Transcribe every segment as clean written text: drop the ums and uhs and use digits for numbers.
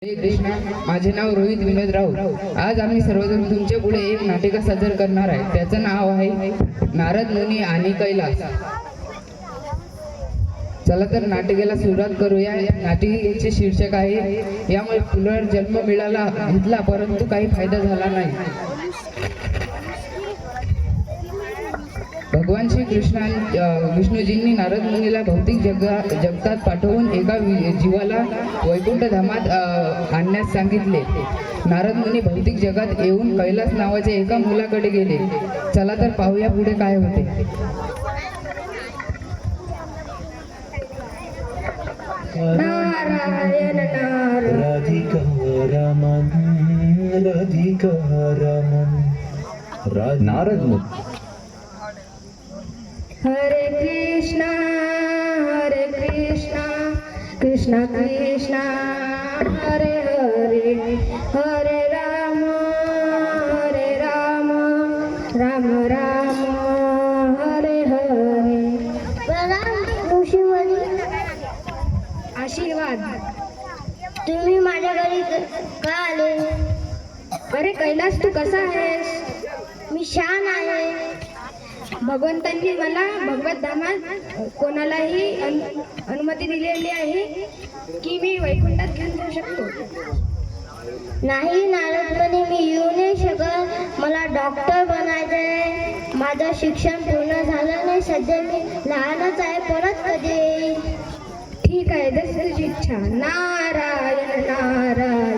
हरे कृष्णा. माझे नाव रोहित विनोद राऊत. आज आम्ही सर्वजण तुमच्या पुढे एक नाटिका सादर करणार आहे. त्याचं नाव आहे नारद मुनी आणि कैलास. चला तर नाटिकेला सुरुवात करूया. नाटिकेचे शीर्षक आहे यामुळे पुनर्जन्म मिळाला घेतला परंतु काही फायदा झाला नाही. भगवान श्री विष्णूजींनी नारद मुनीला भौतिक जगतात पाठवून एका जीवाला वैकुंठ धामात आणण्यास सांगितले. नारद मुनी भौतिक जगात येऊन कैलास नावाच्या एका मुलाकडे गेले. चला तर पाहूया पुढे काय होते. नारायण राधिका रमण राधिका रमण नारद मुनी. हरे कृष्णा कृष्णा कृष्णा हरे हरे, हरे राम राम राम हरे हरे. आशीर्वाद. तुम्ही माझ्या घरी का आले? अरे कैलास, तू कसा आहेस? मी छान आहे. भगवंतांनी मला भगवत धामात कोणालाही अनुमती दिलेली आहे की मी वैकुंठात घेऊन जाऊ शकतो. नाही नारदपणे मी येऊ नाही शकत. मला डॉक्टर बनायचं आहे. माझं शिक्षण पूर्ण झालं नाही. सध्या मी लहानच आहे. परत कधी येईल? ठीक आहे, जशी तुझी इच्छा. नारायण नारायण.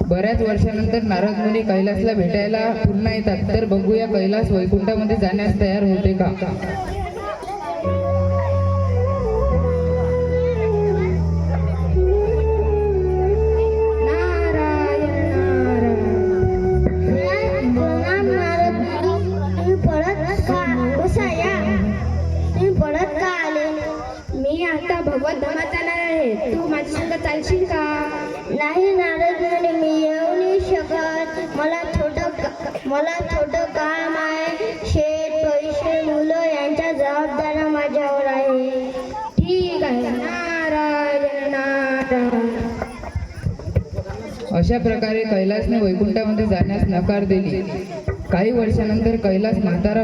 बऱ्याच वर्षानंतर नारद मुनी कैलासला भेटायला पुन्हा येतात. तर बघूया कैलास वैकुंठामध्ये जाण्यास तयार होते का. प्रणाम नारद. तुम्ही परत का आले? मी आता भगवत धामात जाणार आहे. तू माझ्या संग चालशील का? नाही नारद मुनी, मी येऊ नाही शकत. मला छोटं काम आहे. शेत, पैसे, मुलं यांच्या जबाबदाऱ्या माझ्यावर आहे. ठीक आहे. नारायण नारायण. अशा प्रकारे कैलासने वैकुंठामध्ये जाण्यास नकार दिली. काही वर्षानंतर कैलास म्हातारा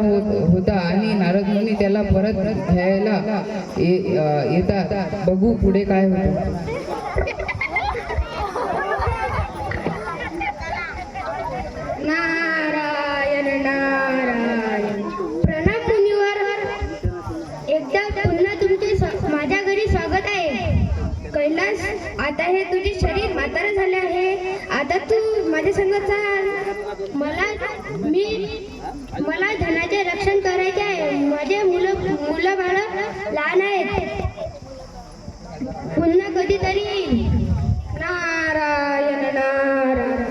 होता आणि नारद मुनी त्याला परत घ्यायला येतात. बघू पुढे काय होतं. नारायण नारायण. प्रणाम मुनीवर. एकदा पुन्हा तुमचे माझ्या घरी स्वागत आहे. कैलास, आता हे तुझे शरीर म्हातारे झाले आहे. आता तू माझ्या संग चाल. मला धनाचे रक्षण करायचे आहे. माझे मुलं बाळ लहान आहेत. पुन्हा कधीतरी येईल. नारायण नारायण.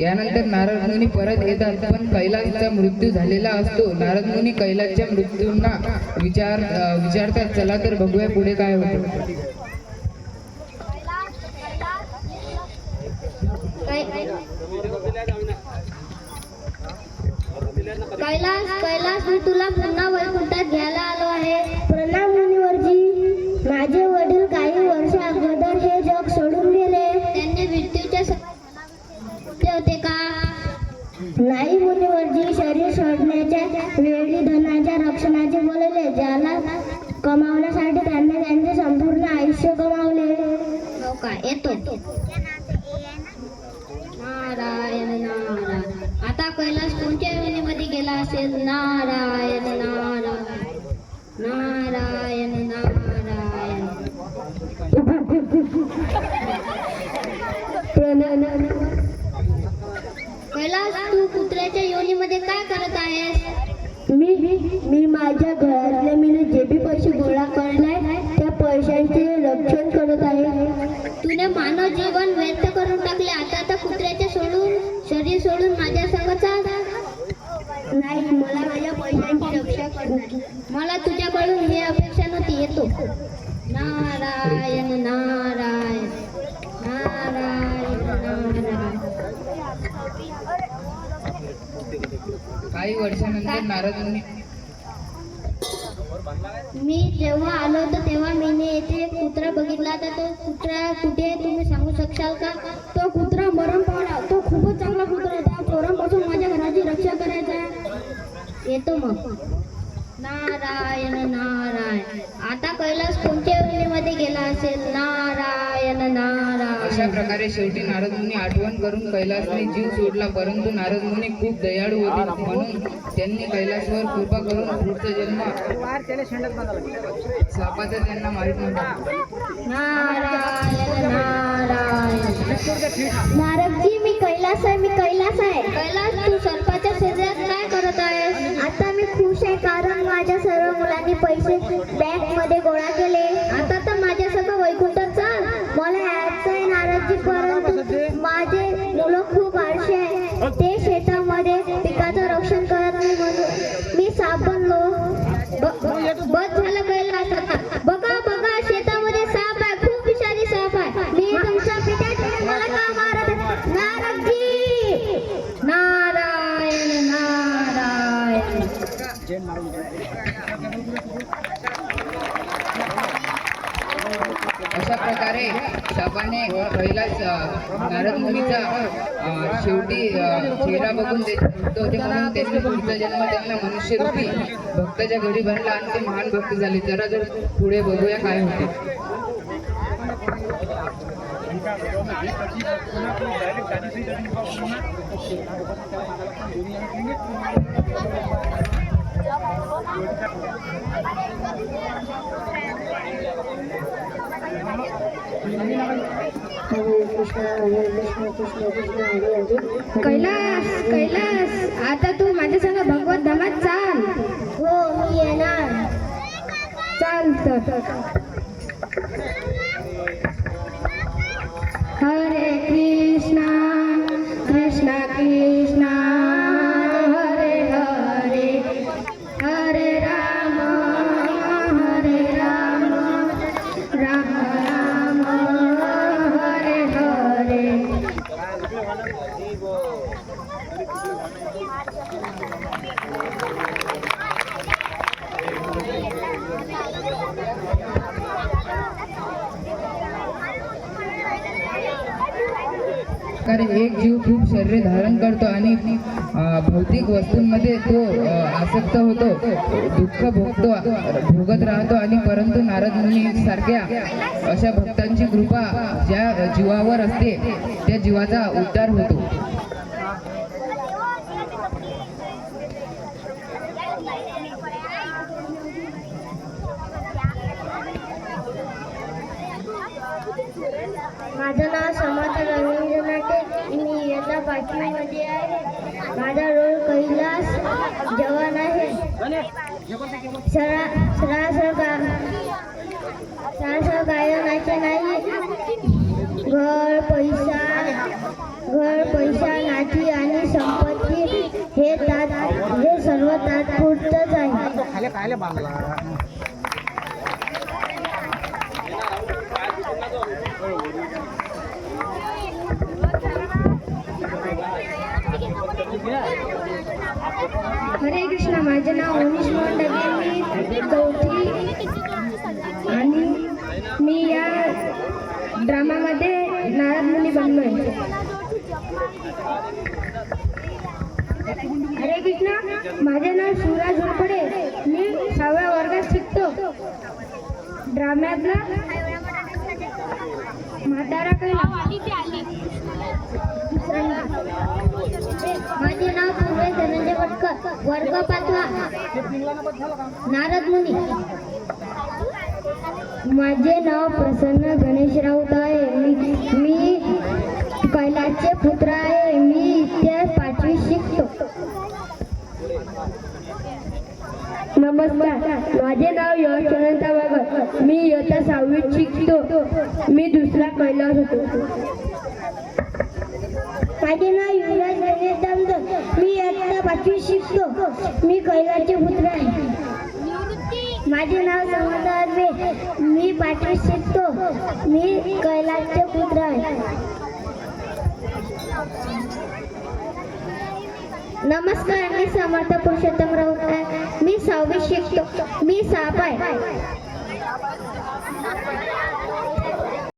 यानंतर नारद मुनी परत येतात पण कैलासचा मृत्यू झालेला असतो. नारद मुनी कैलासच्या मृत्यूंना विचारतात. चला तर बघूया पुढे काय होतं. कैलास, मी तुला पुन्हा वैकुंठात घ्यायला आलो आहे. प्रणाम मुनिवरजी. माझे वडील काही वर्ष अगोदर हे जग सोडून गेले. त्यांनी मृत्यूच्या होते का? नाही मुनिवरजी. शरीर सोडण्याच्या वेळी धनाच्या रक्षणाचे बोलले. ज्याला कमावण्यासाठी त्यांनी त्यांचे संपूर्ण आयुष्य गमावले. हो का? येतो. नारायण नारायण. आता कैलास कोणत्या योनीमध्ये गेला असेल? नारायण नारायण नारायण नारायण. कैलास, तू कुत्र्याच्या योनीमध्ये काय करत आहेस? मी माझ्या घरातले जे बी पैसे गोळा करलाय त्या पैशांचे रक्षण करत आहे. तुने मानव जीवन व्यर्थ करून टाकले. आता कुत्र्याचे शरीर सोडून माझ्या संग चाल. नाही, मला माझ्या पैशांची रक्षा करणार. मला तुझ्याकडून ही अपेक्षा नव्हती. येतो. नारायण नारायण नारायण नारायण. काही वर्षानंतर नारद मुनी बांगला मी जेव्हा आलो होतो तेव्हा मीने येथे एक कुत्रा बघितला. तर तो कुत्रा कुठे आहे तुम्ही सांगू शकशाल का? तो कुत्रा मरण पावला. तो खूपच चांगला कुत्रा आहे. त्या चोरांपासून माझ्या घराची रक्षा करायचा आहे. येतो मग. नारायण नारायण. आता कैलास कोणत्या योजनेमध्ये गेला असेल? नारायण नारायण. अशा प्रकारे शेवटी नारद मुनी आठवण करून कैलासने जीव सोडला. परंतु नारद मुनी खूप दयाळू होते म्हणून त्यांनी कैलासवर कृपा करून पुढचा जन्म सापाचा त्यांना माहित नव्हता. नारायण नारायण. नारदजी, मी कैलास आहे. कैलास तू सर्पाच्या शरीरात काय करत आहेस? आता मी खुश आहे कारण माझ्या सर्व मुलांनी पैसे बँक मध्ये गोळा केले. आता तर माझ्या सगळं वैकुंठात चाल. मला यायचं आहे नारदजी, परंतु माझे मुलं खूप आळशी आहे. ते शेतामध्ये पिकाचं रक्षण करत नाही म्हणून मी साप बनलो. बस झालं कैलास. आता बघा बघा शेतामध्ये साप आहे. खूप विषारी साप आहे. मी तुमच्या पित्याचे मला का मारत आहे? नारदजी, नारायण नारायण. अशा प्रकारे सापाने कैलास नारद मुनीचा शेवटी चेहरा बघून ते भक्त होते म्हणून त्यांनी पुढचा जन्म त्यांना मनुष्यरूपी भक्ताच्या घरी बनला आणि ते महान भक्त झाले. जर पुढे बघूया काय होते. कैलास, आता तू माझ्या संग भगवत धामात चाल. हो मी येणार. चाल तर. हरे कृष्णा कृष्णा कृष्णा हरे हरे, हरे राम राम राम हरे हरे. कारण एक जीव खूप शरीर धारण करतो आणि भौतिक वस्तूंमध्ये तो आसक्त होतो, दुःख भोगत राहतो आणि परंतु नारद मुनी सारख्या अशा भक्तांची कृपा ज्या जीवावर असते त्या जीवाचा उद्धार होतो. माझं नाव समर्थ रवींद्र नाटे. मी इयत्ता 5वी मध्ये आहे. माझा रोल कैलास जवान आहे. सरासर गायनाचे नाही. घर पैसा नाती आणि संपत्ती हे सर्व तात्पुरतंच आहे. हरे कृष्ण. माझे नाव मनीष मोहन डगे. मी 4थी आणि मी या ड्रामामध्ये नारद मुनी बनलोय. हरे कृष्ण. माझे नाव शिवराज झोपडे. मी 6व्या वर्गात शिकतो. ड्राम्यातला म्हातारा कैलास. माझे नाव सुरेश धनंजय भटकर. वर्ग 5वा. नारद मुनी. माझे नाव प्रसन्न गणेश राऊत आहे. मी कैलासचे पुत्र आहे. मी इयत्ता 5वी शिकतो. नमस्कार. माझे नाव यश अनंत वाघ. मी इयत्ता 6वीत शिकतो. मी दुसरा कैलास होतो. माझे नाव युवराज गणेश दामोदर. मी इयत्ता 5वी शिकतो. मी कैलासचे पुत्र आहे. माझे नाव समर्थ अरबे. मी 5वी शिकतो. मी कैलासचे पुत्र आहे. नमस्कार, मी समर्थ पुरुषोत्तम राऊत आहे. मी 6वी शिकतो. मी 6 आहे.